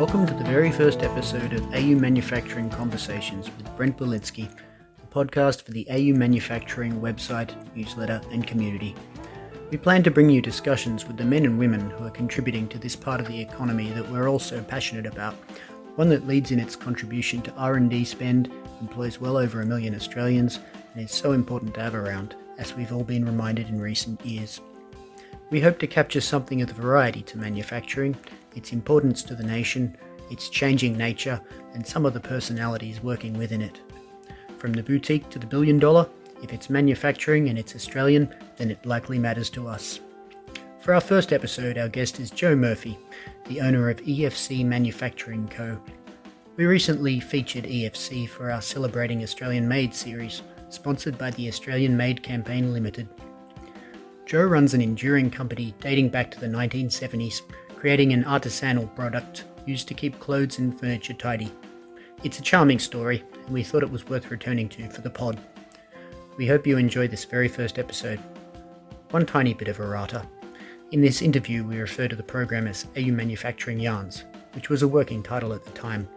Welcome to the very first episode of AU Manufacturing Conversations with Brent, a podcast for the AU Manufacturing website, newsletter and community. We plan to bring you discussions with the men and women who are contributing to this part of the economy that we're all so passionate about, one that leads in its contribution to R&D spend, employs well over 1 million Australians, and is so important to have around, as we've all been reminded in recent years. We hope to capture something of the variety to manufacturing, its importance to the nation, its changing nature, and some of the personalities working within it. From the boutique to the $1 billion, if it's manufacturing and it's Australian, then it likely matters to us. For our first episode, our guest is Joe Murphy, the owner of EFC Manufacturing Co. We recently featured EFC for our Celebrating Australian Made series, sponsored by the Australian Made Campaign Limited. Joe runs an enduring company dating back to the 1970s, creating an artisanal product used to keep clothes and furniture tidy. It's a charming story, and we thought it was worth returning to for the pod. We hope you enjoy this very first episode. One tiny bit of errata. In this interview, we refer to the program as AU Manufacturing Yarns, which was a working title at the time.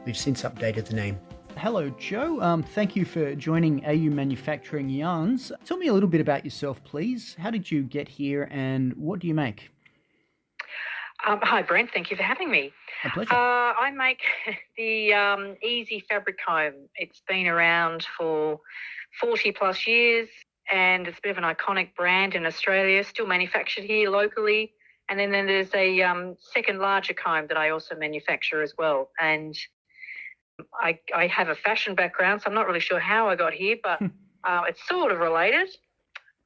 We've since updated the name. Hello, Joe. Thank you for joining AU Manufacturing Yarns. Tell me a little bit about yourself, please. How did you get here, and what do you make? Hi, Brent. Thank you for having me. A pleasure. I make the Eezy Fabric Comb. It's been around for 40 plus years, and it's a bit of an iconic brand in Australia, still manufactured here locally. And then there's a second larger comb that I also manufacture as well. And I have a fashion background, so I'm not really sure how I got here, but it's sort of related.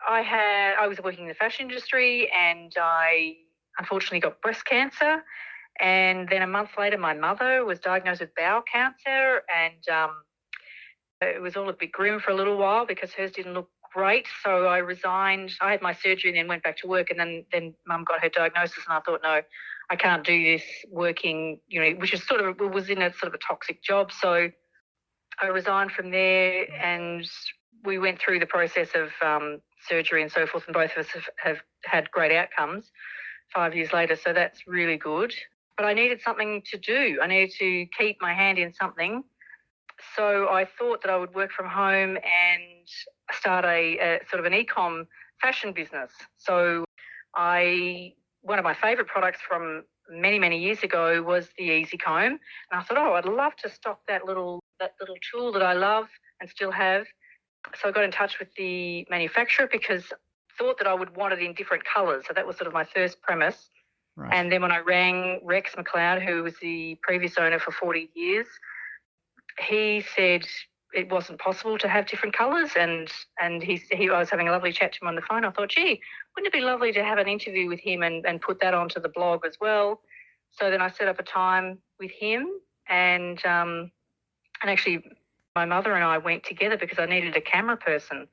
I was working in the fashion industry, and I unfortunately got breast cancer. And then a month later, my mother was diagnosed with bowel cancer, and it was all a bit grim for a little while because hers didn't look great. So I resigned. I had my surgery and then went back to work, and then Mum got her diagnosis, and I thought, no, I can't do this working, which is was in a sort of a toxic job. So I resigned from there, and we went through the process of surgery and so forth, and both of us have had great outcomes 5 years later. So that's really good. But I needed something to do. I needed to keep my hand in something. So I thought that I would work from home and start a sort of an e-com fashion business. So one of my favourite products from many, many years ago was the Eezy Comb. And I thought, I'd love to stock that little tool that I love and still have. So I got in touch with the manufacturer because I thought that I would want it in different colours. So that was sort of my first premise. Right. And then when I rang Rex McLeod, who was the previous owner for 40 years, he said it wasn't possible to have different colours, and I was having a lovely chat to him on the phone. I thought, gee, wouldn't it be lovely to have an interview with him and put that onto the blog as well? So then I set up a time with him, and actually my mother and I went together because I needed a camera person,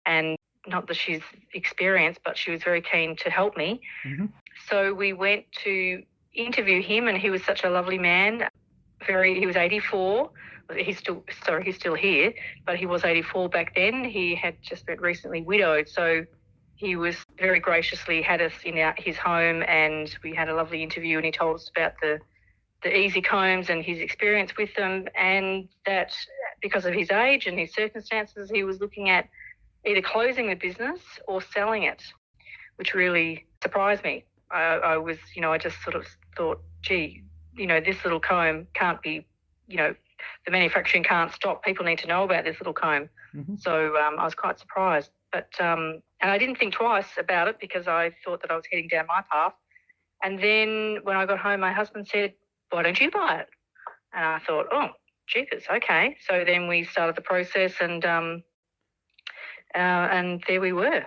and not that she's experienced, but she was very keen to help me. Mm-hmm. So we went to interview him, and he was such a lovely man. He was 84. He's still here, but he was 84 back then. He had just been recently widowed, so he was very graciously had us in his home, and we had a lovely interview, and he told us about the Eezy combs and his experience with them, and that because of his age and his circumstances, he was looking at either closing the business or selling it, which really surprised me. I just sort of thought, gee, this little comb can't be, the manufacturing can't stop. People need to know about this little comb. Mm-hmm. So I was quite surprised. But and I didn't think twice about it because I thought that I was heading down my path. And then when I got home, my husband said, why don't you buy it? And I thought, oh, jeepers, okay. So then we started the process, and there we were.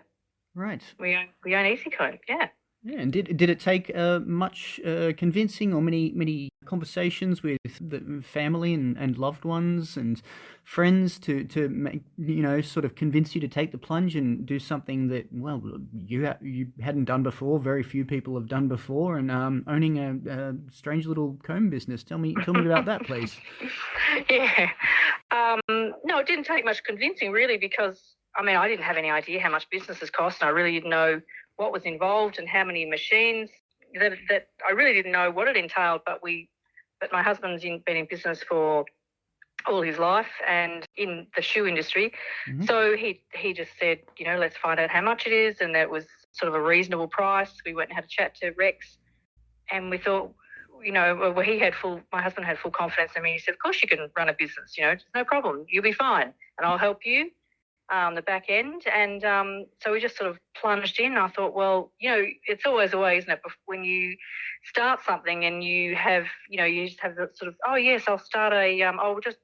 Right. We own Eezy Comb, yeah. Yeah, and did it take much convincing or many conversations with the family and loved ones and friends to make, sort of convince you to take the plunge and do something that, well, you hadn't done before, very few people have done before, and owning a strange little comb business. Tell me about that, please. Yeah. No, it didn't take much convincing, really, because, I didn't have any idea how much businesses cost, and I really didn't know what was involved and how many machines. That I really didn't know what it entailed, but we but my husband's been in business for all his life and in the shoe industry. Mm-hmm. So he just said, let's find out how much it is, and that was sort of a reasonable price. We went and had a chat to Rex, and we thought, well, my husband had full confidence in me. He said, of course you can run a business, no problem, you'll be fine, and I'll help you the back end. And so we just sort of plunged in. I thought, well, it's always a way, isn't it? When you start something and you have, you just have the sort of, oh yes, I'll start I'll just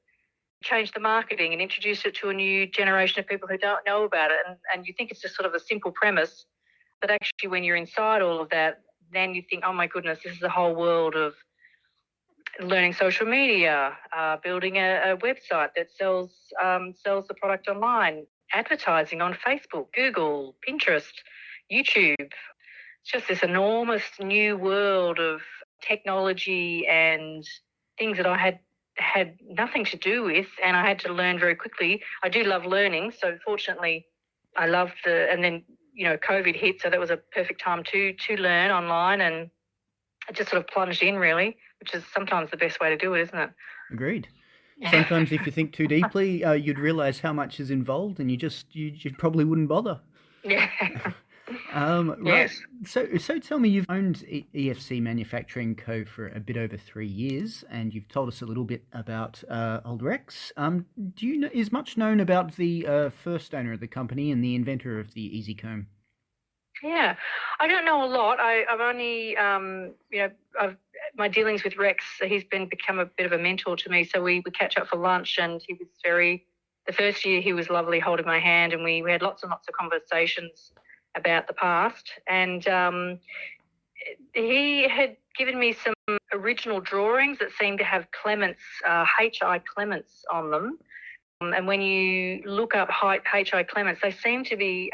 change the marketing and introduce it to a new generation of people who don't know about it. And you think it's just sort of a simple premise, but actually when you're inside all of that, then you think, oh my goodness, this is a whole world of learning social media, building a website that sells the product online, advertising on Facebook, Google, Pinterest, YouTube. It's just this enormous new world of technology and things that I had nothing to do with, and I had to learn very quickly. I do love learning, so fortunately I loved and then, COVID hit, so that was a perfect time to learn online, and I just sort of plunged in really, which is sometimes the best way to do it, isn't it? Agreed. Sometimes if you think too deeply, you'd realise how much is involved, and you probably wouldn't bother. Yeah. Right. Yes. So tell me, you've owned EFC Manufacturing Co for a bit over 3 years, and you've told us a little bit about old Rex. Is much known about the first owner of the company and the inventor of the Eezy Comb? Yeah, I don't know a lot. I've only, my dealings with Rex, he's become a bit of a mentor to me. So we catch up for lunch, and he was the first year he was lovely holding my hand, and we had lots and lots of conversations about the past. And he had given me some original drawings that seemed to have Clements, H.I. Clements on them. And when you look up H.I. Clements, they seem to be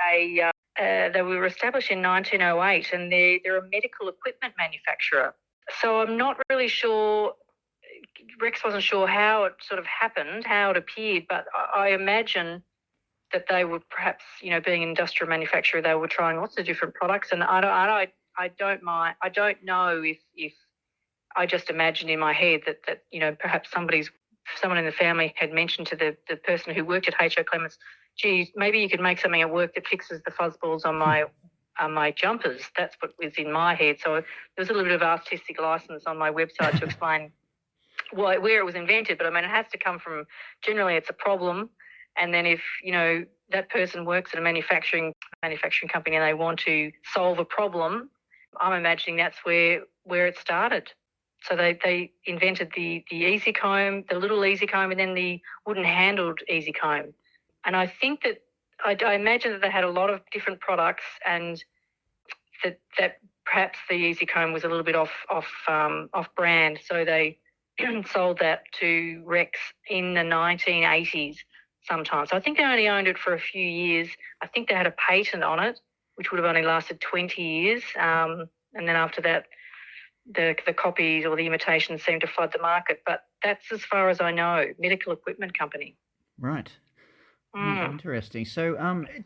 they were established in 1908, and they're a medical equipment manufacturer. So I'm not really sure, Rex wasn't sure how it sort of happened, how it appeared, but I imagine that they were perhaps, being an industrial manufacturer, they were trying lots of different products. And I don't know if I just imagined in my head that perhaps someone in the family had mentioned to the person who worked at H.O. Clements, geez, maybe you could make something at work that fixes the fuzzballs on my jumpers. That's what was in my head. So there was a little bit of artistic license on my website to explain where it was invented. But I mean, it has to come from, generally it's a problem. And then if, that person works at a manufacturing company and they want to solve a problem, I'm imagining that's where it started. So they invented the Eezy Comb, the little Eezy Comb, and then the wooden-handled Eezy Comb. And I think that I imagine that they had a lot of different products, and that perhaps the Eezy Comb was a little bit off brand. So they sold that to Rex in the 1980s sometime. So I think they only owned it for a few years. I think they had a patent on it, which would have only lasted 20 years. And then after that, the copies or the imitations seemed to flood the market. But that's as far as I know, medical equipment company. Right. Interesting. So,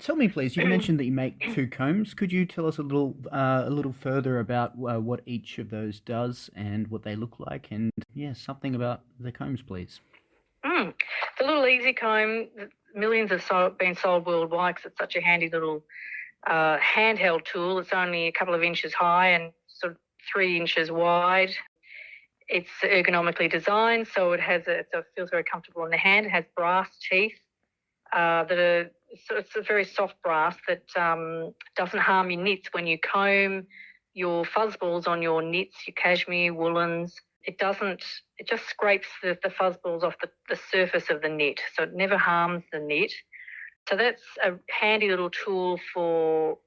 tell me, please. You mentioned that you make 2 combs. Could you tell us a little further about what each of those does and what they look like, and something about the combs, please? The little Eezy Comb, millions have been sold worldwide because it's such a handy little handheld tool. It's only a couple of inches high and sort of 3 inches wide. It's ergonomically designed, so it feels very comfortable in the hand. It has brass teeth. It's a very soft brass that doesn't harm your knits. When you comb your fuzzballs on your knits, your cashmere, woolens, it just scrapes the fuzzballs off the surface of the knit, so it never harms the knit. So that's a handy little tool for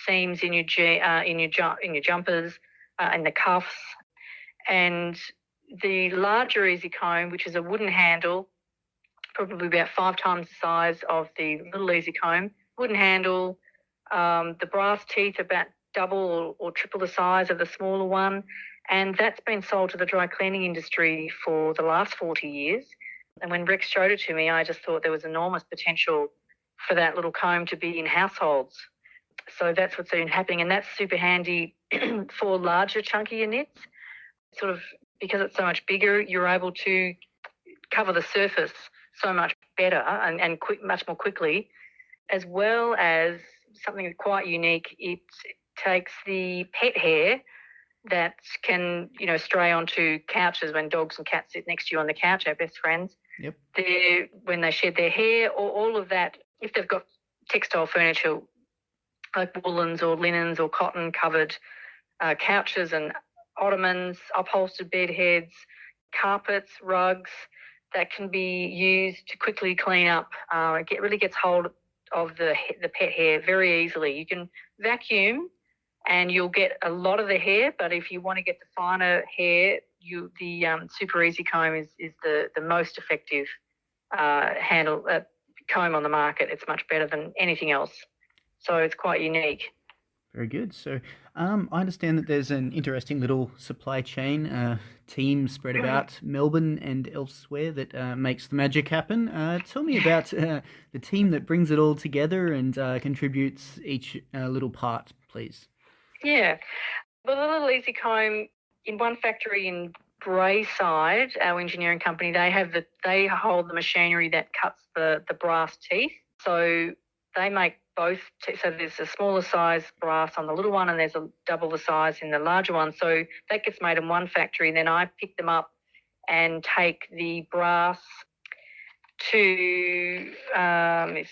seams in your jumpers, and the cuffs. And the larger Eezy Comb, which is a wooden handle, probably about 5 times the size of the little Eezy Comb, wooden handle, the brass teeth about double or triple the size of the smaller one, and that's been sold to the dry cleaning industry for the last 40 years. And when Rex showed it to me, I just thought there was enormous potential for that little comb to be in households. So that's what's been happening, and that's super handy for larger, chunkier knits. Sort of because it's so much bigger, you're able to cover the surface so much better and much more quickly, as well as something quite unique. It takes the pet hair that can, stray onto couches when dogs and cats sit next to you on the couch, our best friends. Yep. When they shed their hair, or all of that, if they've got textile furniture like woolens or linens or cotton covered couches and ottomans, upholstered bed heads, carpets, rugs, that can be used to quickly clean up. It really gets hold of the pet hair very easily. You can vacuum and you'll get a lot of the hair, but if you want to get the finer hair, the Super Eezy Comb is the most effective comb on the market. It's much better than anything else. So it's quite unique. Very good. So I understand that there's an interesting little supply chain team spread about Melbourne and elsewhere that makes the magic happen. Tell me about the team that brings it all together and contributes each little part, please. Yeah. Well, the little Eezy Comb, in one factory in Braeside, our engineering company, they hold the machinery that cuts the brass teeth. So they make both. So there's a smaller size brass on the little one, and there's a double the size in the larger one. So that gets made in one factory, and then I pick them up and take the brass to I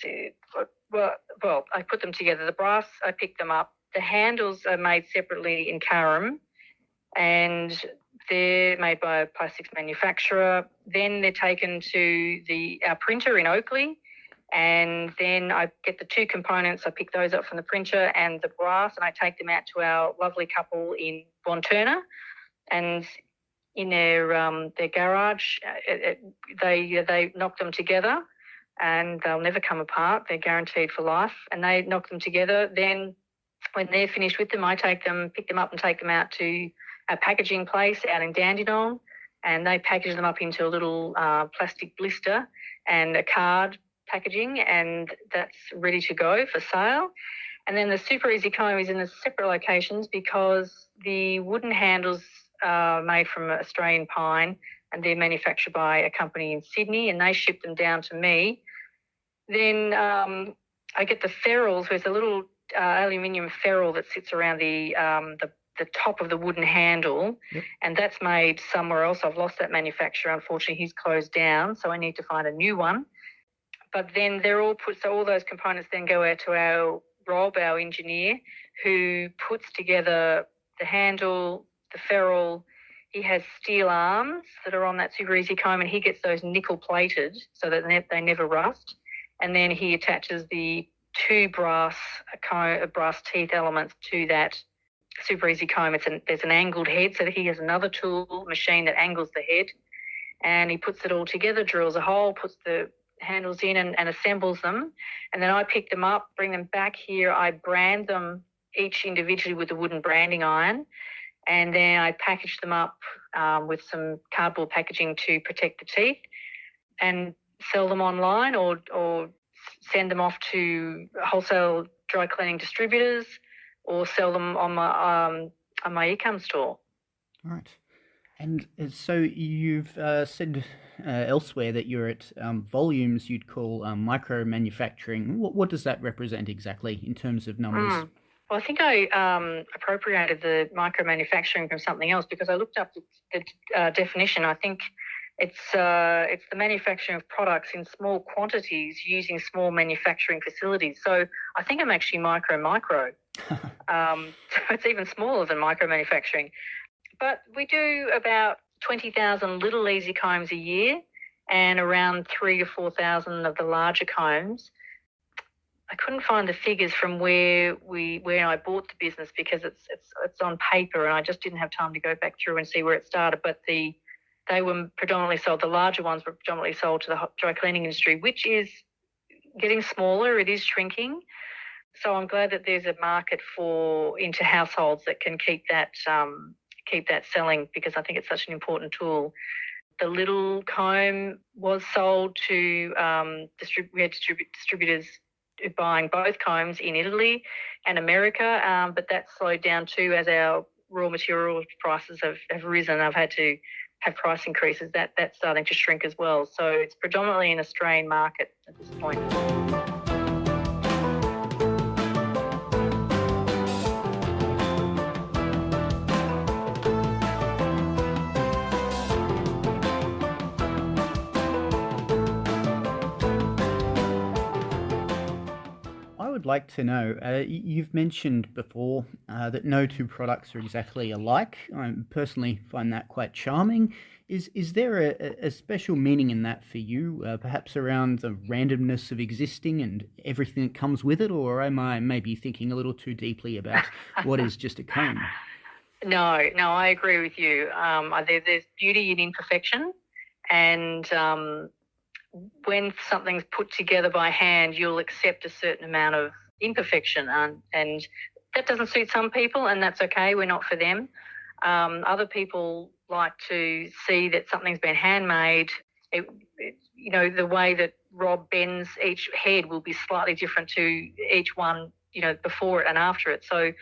put them together. The brass, I pick them up. The handles are made separately in Carrum, and they're made by a plastics manufacturer. Then they're taken to our printer in Oakley, and then I get the two components. I pick those up from the printer and the brass, and I take them out to our lovely couple in Bonturna, and in their garage, they knock them together, and they'll never come apart. They're guaranteed for life, and they knock them together. Then when they're finished with them, I pick them up and take them out to a packaging place out in Dandenong, and they package them up into a little plastic blister and a card packaging, and that's ready to go for sale. And then the Super Eezy Comb is in the separate locations because the wooden handles are made from Australian pine, and they're manufactured by a company in Sydney, and they ship them down to me. Then I get the ferrules. There's a little aluminium ferrule that sits around the top of the wooden handle, yep. And that's made somewhere else. I've lost that manufacturer. Unfortunately, he's closed down, so I need to find a new one. But then they're all so all those components then go out to our Rob, our engineer, who puts together the handle, the ferrule. He has steel arms that are on that Super Eezy Comb, and he gets those nickel plated so that they never rust. And then he attaches the two brass teeth elements to that Super Eezy Comb. There's an angled head, so that he has another tool machine that angles the head, and he puts it all together, drills a hole, puts the handles in and assembles them. And then I pick them up, bring them back here. I brand them each individually with a wooden branding iron, and then I package them up with some cardboard packaging to protect the teeth, and sell them online or send them off to wholesale dry cleaning distributors, or sell them on my e-com store. All right. And so you've said elsewhere that you're at volumes you'd call micro manufacturing. What does that represent exactly in terms of numbers? Well, I think I appropriated the micro manufacturing from something else, because I looked up the definition. I think it's the manufacturing of products in small quantities using small manufacturing facilities. So I think I'm actually micro. So it's even smaller than micro manufacturing. But we do about 20,000 little Eezy Combs a year, and around 3,000 to 4,000 of the larger combs. I couldn't find the figures from where I bought the business, because it's on paper, and I just didn't have time to go back through and see where it started. But they were predominantly sold. The larger ones were predominantly sold to the dry cleaning industry, which is getting smaller. It is shrinking. So I'm glad that there's a market into households that can keep that selling, because I think it's such an important tool. The little comb was sold to we had distributors buying both combs in Italy and America, but that slowed down too as our raw material prices have risen, I've had to have price increases. That's starting to shrink as well. So it's predominantly an Australian market at this point. I would like to know, you've mentioned before that no two products are exactly alike. I personally find that quite charming. Is there a special meaning in that for you, perhaps around the randomness of existing and everything that comes with it, or am I maybe thinking a little too deeply about what is just a comb? No, I agree with you. There's beauty in imperfection, and when something's put together by hand, you'll accept a certain amount of imperfection, and that doesn't suit some people, and that's okay. We're not for them. Other people like to see that something's been handmade. The way that Rob bends each head will be slightly different to each one, before it and after it. So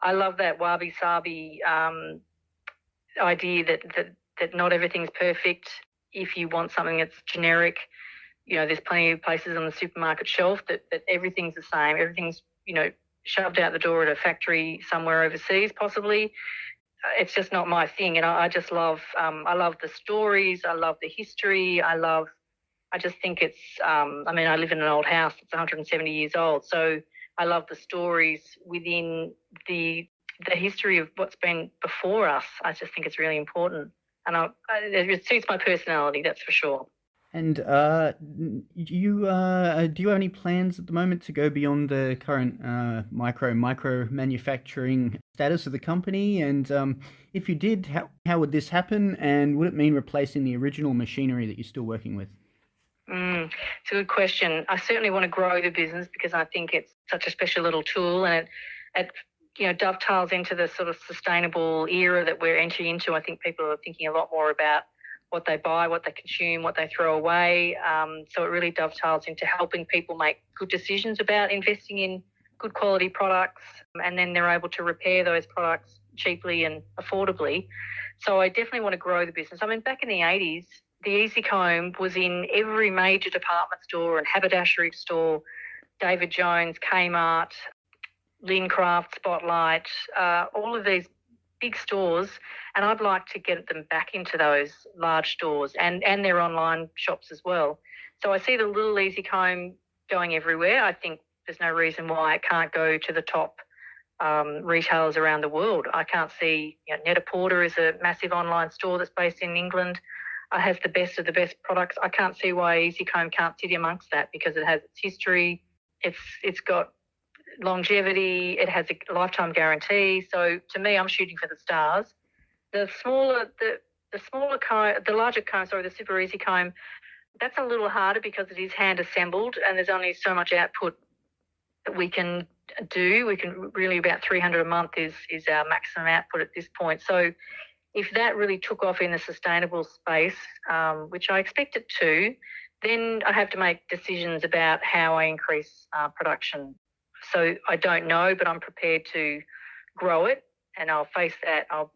I love that wabi-sabi idea that not everything's perfect. If you want something that's generic, there's plenty of places on the supermarket shelf that everything's the same. Everything's, shoved out the door at a factory somewhere overseas, possibly. It's just not my thing. And I just love, I love the stories. I love the history. I just think it's, I live in an old house that's 170 years old. So I love the stories within the history of what's been before us. I just think it's really important. And it suits my personality, that's for sure. And do you have any plans at the moment to go beyond the current micro manufacturing status of the company? And if you did, how would this happen? And would it mean replacing the original machinery that you're still working with? It's a good question. I certainly want to grow the business because I think it's such a special little tool, and it dovetails into the sort of sustainable era that we're entering into. I think people are thinking a lot more about what they buy, what they consume, what they throw away. So it really dovetails into helping people make good decisions about investing in good quality products, and then they're able to repair those products cheaply and affordably. So I definitely want to grow the business. Back in the 80s, the Eezy Comb was in every major department store and haberdashery store, David Jones, Kmart, Lincraft, Spotlight, all of these big stores, and I'd like to get them back into those large stores and their online shops as well. So I see the little Eezy Comb going everywhere. I think there's no reason why it can't go to the top retailers around the world. I can't see, Net-a-Porter is a massive online store that's based in England. It has the best of the best products. I can't see why Eezy Comb can't sit amongst that, because it has its history, it's got longevity, it has a lifetime guarantee. So to me, I'm shooting for the stars. The larger comb, the Super Eezy Comb, that's a little harder because it is hand assembled and there's only so much output that we can do. We can really, about 300 a month is our maximum output at this point. So if that really took off in the sustainable space, which I expect it to, then I have to make decisions about how I increase production. So I don't know, but I'm prepared to grow it, and I'll face that. I'll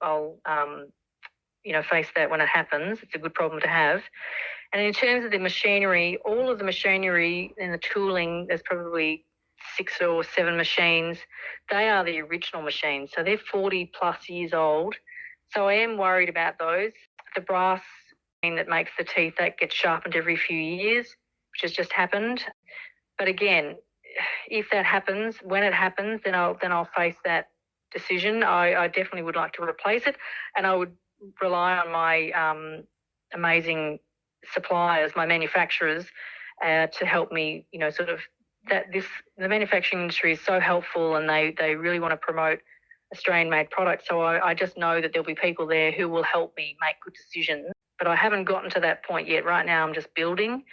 face that when it happens. It's a good problem to have. And in terms of the machinery, all of the machinery and the tooling, there's probably 6 or 7 machines. They are the original machines, so they're 40 plus years old. So I am worried about those. The brass that makes the teeth, that gets sharpened every few years, which has just happened. But again, if that happens, when it happens, then I'll face that decision. I definitely would like to replace it, and I would rely on my amazing suppliers, my manufacturers, to help me. The manufacturing industry is so helpful, and they really want to promote Australian-made products. So I just know that there'll be people there who will help me make good decisions. But I haven't gotten to that point yet. Right now, I'm just building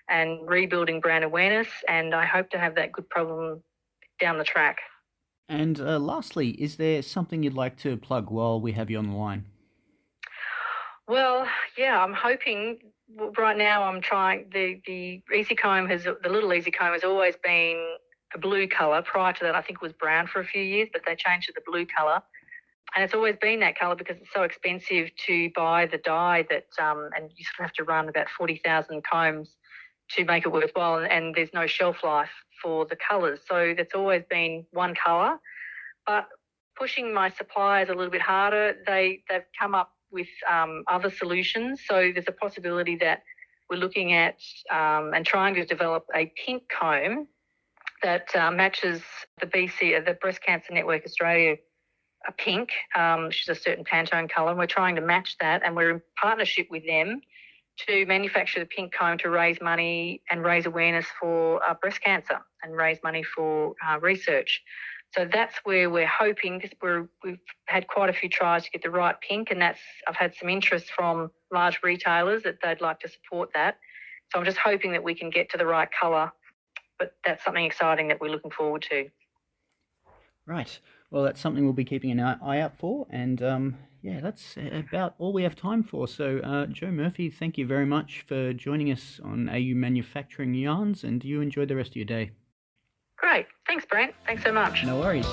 and rebuilding brand awareness, and I hope to have that good problem down the track. And lastly, is there something you'd like to plug while we have you on the line? Well, yeah, I'm hoping. Right now, I'm trying. The Eezy Comb the little Eezy Comb has always been a blue colour. Prior to that, I think it was brown for a few years, but they changed to the blue colour. And it's always been that colour because it's so expensive to buy the dye that, and you sort of have to run about 40,000 combs to make it worthwhile, and there's no shelf life for the colours. So that's always been one colour. But pushing my suppliers a little bit harder, they've come up with other solutions. So there's a possibility that we're looking at and trying to develop a pink comb that matches the the Breast Cancer Network Australia pink, which is a certain Pantone colour, and we're trying to match that, and we're in partnership with them to manufacture the pink comb to raise money and raise awareness for breast cancer and raise money for research. So that's where we're hoping. We've had quite a few tries to get the right pink, and I've had some interest from large retailers that they'd like to support that. So I'm just hoping that we can get to the right colour, but that's something exciting that we're looking forward to. Right. Well, that's something we'll be keeping an eye out for, and that's about all we have time for. So, Joe Murphy, thank you very much for joining us on AU Manufacturing Yarns, and you enjoy the rest of your day. Great. Thanks, Brent. Thanks so much. No worries.